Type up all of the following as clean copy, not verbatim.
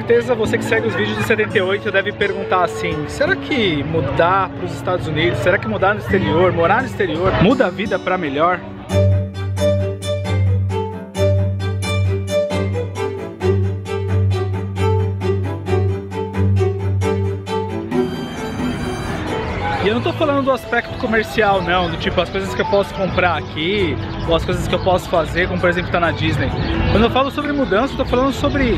certeza você que segue os vídeos do 78 deve perguntar assim: será que mudar para os Estados Unidos, será que mudar no exterior, morar no exterior, muda a vida para melhor? E eu não tô falando do aspecto comercial não, do tipo as coisas que eu posso comprar aqui, ou as coisas que eu posso fazer, como por exemplo estar na Disney. Quando eu falo sobre mudança, eu tô falando sobre,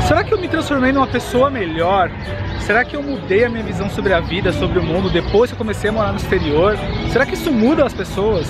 será que eu me transformei numa pessoa melhor? Será que eu mudei a minha visão sobre a vida, sobre o mundo, depois que eu comecei a morar no exterior? Será que isso muda as pessoas?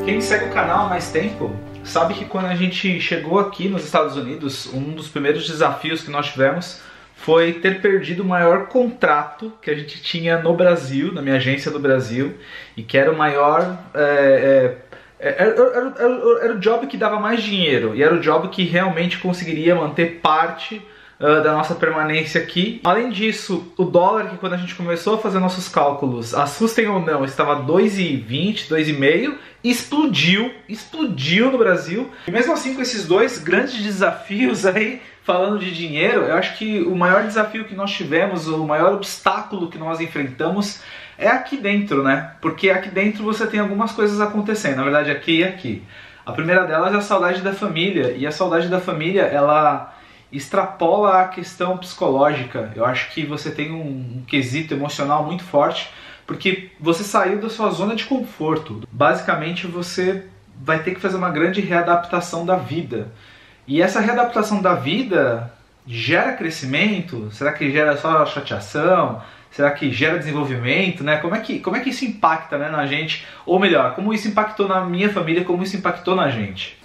Quem segue o canal há mais tempo sabe que quando a gente chegou aqui nos Estados Unidos, um dos primeiros desafios que nós tivemos foi ter perdido o maior contrato que a gente tinha no Brasil, na minha agência do Brasil, e que era o maior... Era o job que dava mais dinheiro, e era o job que realmente conseguiria manter parte da nossa permanência aqui. Além disso, o dólar, que quando a gente começou a fazer nossos cálculos, assustem ou não, estava 2,20, 2,5, explodiu no Brasil. E mesmo assim, com esses dois grandes desafios aí, falando de dinheiro, eu acho que o maior desafio que nós tivemos, o maior obstáculo que nós enfrentamos é aqui dentro, né? Porque aqui dentro você tem algumas coisas acontecendo, na verdade aqui e aqui. A primeira delas é a saudade da família, e a saudade da família, ela extrapola a questão psicológica. Eu acho que você tem um quesito emocional muito forte, porque você saiu da sua zona de conforto. Basicamente você vai ter que fazer uma grande readaptação da vida. E essa readaptação da vida gera crescimento? Será que gera só chateação? Será que gera desenvolvimento, né? Como é que isso impacta, né, na gente? Ou melhor, como isso impactou na minha família, como isso impactou na gente?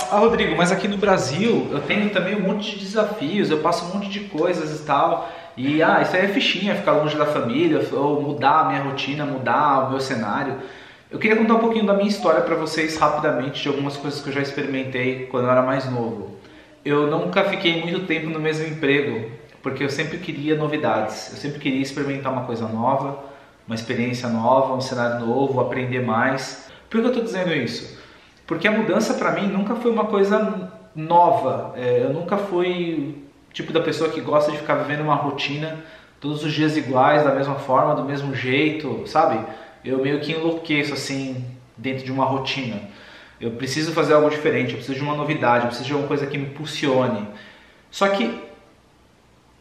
Rodrigo, mas aqui no Brasil eu tenho também um monte de desafios, eu passo um monte de coisas e tal, e isso aí é fichinha, ficar longe da família, ou mudar a minha rotina, mudar o meu cenário. Eu queria contar um pouquinho da minha história para vocês rapidamente, de algumas coisas que eu já experimentei quando eu era mais novo. Eu nunca fiquei muito tempo no mesmo emprego, porque eu sempre queria novidades, eu sempre queria experimentar uma coisa nova, uma experiência nova, um cenário novo, aprender mais. Por que eu estou dizendo isso? Porque a mudança para mim nunca foi uma coisa nova. Eu nunca fui o tipo da pessoa que gosta de ficar vivendo uma rotina todos os dias iguais, da mesma forma, do mesmo jeito, sabe? Eu meio que enlouqueço assim dentro de uma rotina. Eu preciso fazer algo diferente, eu preciso de uma novidade, eu preciso de alguma coisa que me impulsione. Só que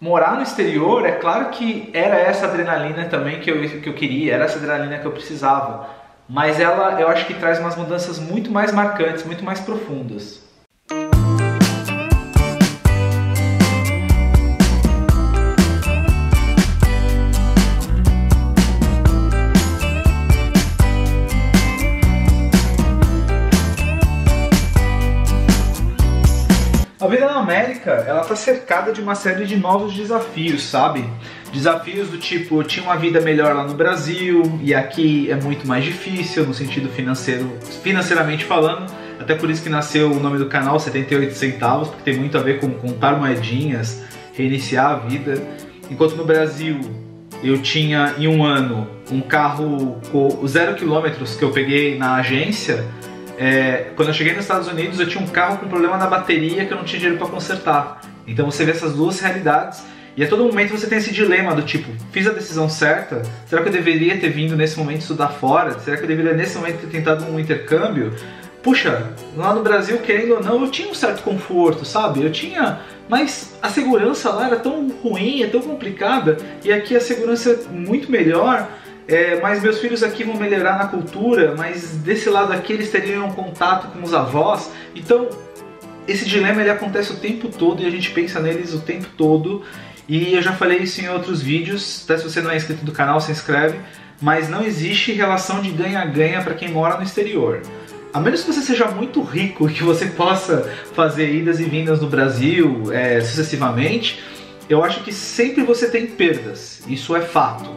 morar no exterior, é claro que era essa adrenalina também que eu queria, era essa adrenalina que eu precisava. Mas ela, eu acho que traz umas mudanças muito mais marcantes, muito mais profundas. A vida na América, ela está cercada de uma série de novos desafios, sabe? Desafios do tipo, eu tinha uma vida melhor lá no Brasil e aqui é muito mais difícil no sentido financeiramente falando. Até por isso que nasceu o nome do canal 78 centavos, porque tem muito a ver com contar moedinhas, reiniciar a vida. Enquanto no Brasil eu tinha em um ano um carro com 0 km que eu peguei na agência. Quando eu cheguei nos Estados Unidos eu tinha um carro com problema na bateria que eu não tinha dinheiro para consertar. Então você vê essas duas realidades e a todo momento você tem esse dilema do tipo, fiz a decisão certa? Será que eu deveria ter vindo nesse momento estudar fora? Será que eu deveria nesse momento ter tentado um intercâmbio? Puxa, lá no Brasil, querendo ou não, eu tinha um certo conforto, sabe? Eu tinha, mas a segurança lá era tão ruim, é tão complicada, e aqui a segurança é muito melhor. Mas meus filhos aqui vão melhorar na cultura, mas desse lado aqui eles teriam um contato com os avós. Então esse dilema ele acontece o tempo todo e a gente pensa neles o tempo todo. E eu já falei isso em outros vídeos, até se você não é inscrito do canal, se inscreve. Mas não existe relação de ganha-ganha para quem mora no exterior. A menos que você seja muito rico e que você possa fazer idas e vindas no Brasil sucessivamente, eu acho que sempre você tem perdas, isso é fato.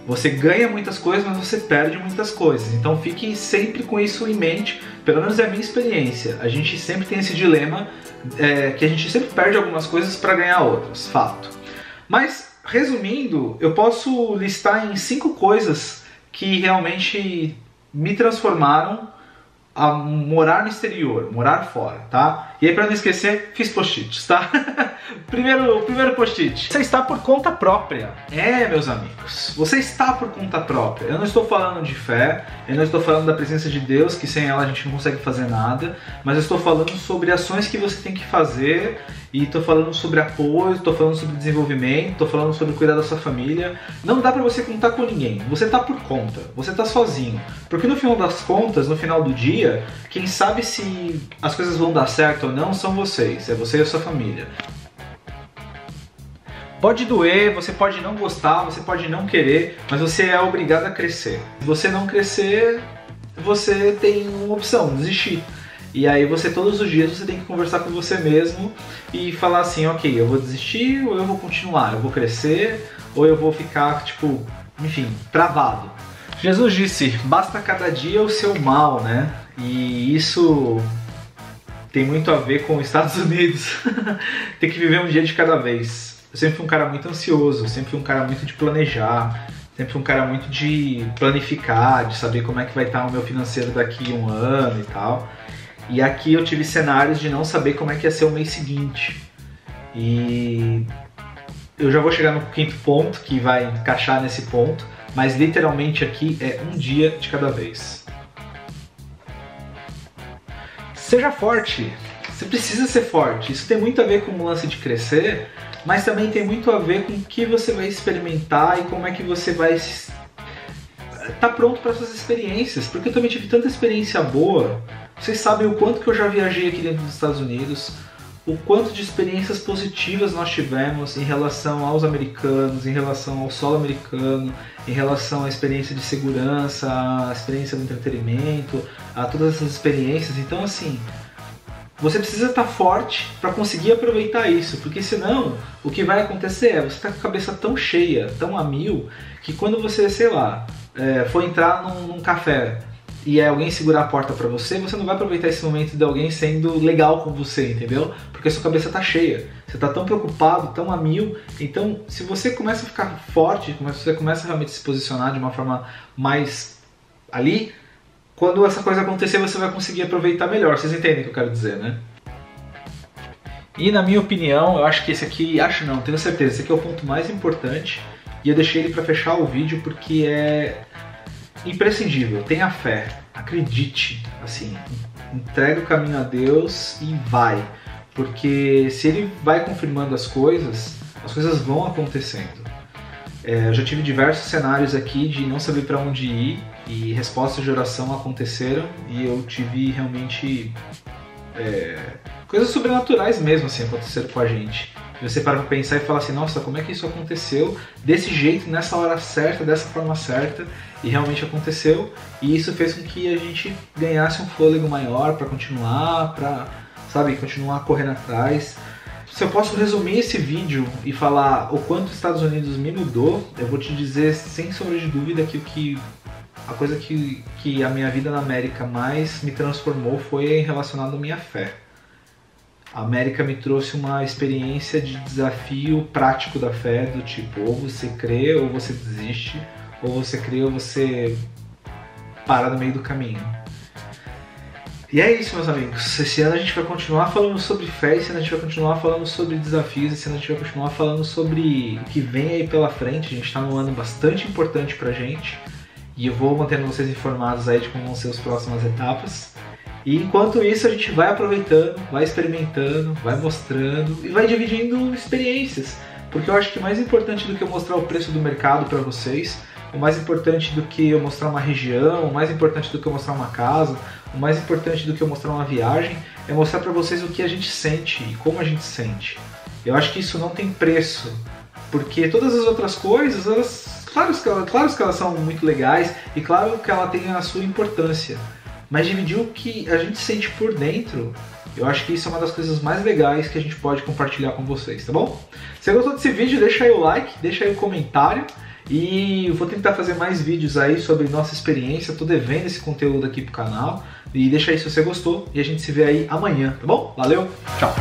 Você ganha muitas coisas, mas você perde muitas coisas. Então fique sempre com isso em mente, pelo menos é a minha experiência. A gente sempre tem esse dilema, que a gente sempre perde algumas coisas para ganhar outras, fato. Mas, resumindo, eu posso listar em 5 coisas que realmente me transformaram a morar no exterior, morar fora, tá? E aí, para não esquecer, fiz post-its, tá? primeiro post-it. Você está por conta própria. Meus amigos, você está por conta própria. Eu não estou falando de fé, eu não estou falando da presença de Deus, que sem ela a gente não consegue fazer nada, mas eu estou falando sobre ações que você tem que fazer, e estou falando sobre apoio, estou falando sobre desenvolvimento, estou falando sobre cuidar da sua família. Não dá para você contar com ninguém, você está por conta, você está sozinho. Porque no final das contas, no final do dia, quem sabe se as coisas vão dar certo ou não são vocês, é você e a sua família. Pode doer, você pode não gostar, você pode não querer, mas você é obrigado a crescer. Se você não crescer, você tem uma opção, desistir. E aí você todos os dias você tem que conversar com você mesmo e falar assim, ok, eu vou desistir ou eu vou continuar, eu vou crescer ou eu vou ficar, tipo, enfim, travado. Jesus disse, basta cada dia o seu mal, né? E isso tem muito a ver com os Estados Unidos. Tem que viver um dia de cada vez. Eu sempre fui um cara muito ansioso, sempre fui um cara muito de planejar, sempre fui um cara muito de planificar, de saber como é que vai estar o meu financeiro daqui a um ano e tal. E aqui eu tive cenários de não saber como é que ia ser o mês seguinte. E eu já vou chegar no 5º ponto, que vai encaixar nesse ponto, mas literalmente aqui é um dia de cada vez. Seja forte, você precisa ser forte. Isso tem muito a ver com o lance de crescer, mas também tem muito a ver com o que você vai experimentar e como é que você vai estar pronto para essas experiências. Porque eu também tive tanta experiência boa. Vocês sabem o quanto que eu já viajei aqui dentro dos Estados Unidos, o quanto de experiências positivas nós tivemos em relação aos americanos, em relação ao solo americano, em relação à experiência de segurança, à experiência do entretenimento, a todas essas experiências. Então, assim, você precisa estar forte para conseguir aproveitar isso, porque senão o que vai acontecer é você estar com a cabeça tão cheia, tão a mil, que quando você, sei lá, for entrar num café e alguém segurar a porta pra você, você não vai aproveitar esse momento de alguém sendo legal com você, entendeu? Porque a sua cabeça tá cheia, você tá tão preocupado, tão a mil. Então, se você começa a ficar forte, se você começa a realmente se posicionar de uma forma mais ali, quando essa coisa acontecer, você vai conseguir aproveitar melhor. Vocês entendem o que eu quero dizer, né? E na minha opinião, eu acho que esse aqui, tenho certeza, esse aqui é o ponto mais importante. E eu deixei ele pra fechar o vídeo porque é imprescindível. Tenha fé, acredite, assim, entregue o caminho a Deus e vai. Porque se Ele vai confirmando as coisas vão acontecendo. Eu já tive diversos cenários aqui de não saber para onde ir e respostas de oração aconteceram e eu tive realmente coisas sobrenaturais mesmo assim aconteceram com a gente. E você para pra pensar e falar assim, nossa, como é que isso aconteceu desse jeito, nessa hora certa, dessa forma certa, e realmente aconteceu, e isso fez com que a gente ganhasse um fôlego maior para continuar, continuar correndo atrás. Se eu posso resumir esse vídeo e falar o quanto os Estados Unidos me mudou, eu vou te dizer sem sombra de dúvida que a coisa que a minha vida na América mais me transformou foi relacionada à minha fé. A América me trouxe uma experiência de desafio prático da fé, do tipo, ou você crê ou você desiste, ou você crê ou você para no meio do caminho. E é isso, meus amigos. Esse ano a gente vai continuar falando sobre fé, esse ano a gente vai continuar falando sobre desafios, esse ano a gente vai continuar falando sobre o que vem aí pela frente. A gente está num ano bastante importante pra gente e eu vou mantendo vocês informados aí de como vão ser as próximas etapas. E enquanto isso a gente vai aproveitando, vai experimentando, vai mostrando e vai dividindo experiências. Porque eu acho que mais importante do que eu mostrar o preço do mercado para vocês, o mais importante do que eu mostrar uma região, o mais importante do que eu mostrar uma casa, o mais importante do que eu mostrar uma viagem, é mostrar para vocês o que a gente sente e como a gente sente. Eu acho que isso não tem preço, porque todas as outras coisas, claro que elas são muito legais e claro que ela tem a sua importância. Mas dividir o que a gente sente por dentro, eu acho que isso é uma das coisas mais legais que a gente pode compartilhar com vocês, tá bom? Se você gostou desse vídeo, deixa aí o like, deixa aí o comentário E eu vou tentar fazer mais vídeos aí sobre nossa experiência. Tô devendo esse conteúdo aqui pro canal. E deixa aí se você gostou e a gente se vê aí amanhã, tá bom? Valeu, tchau!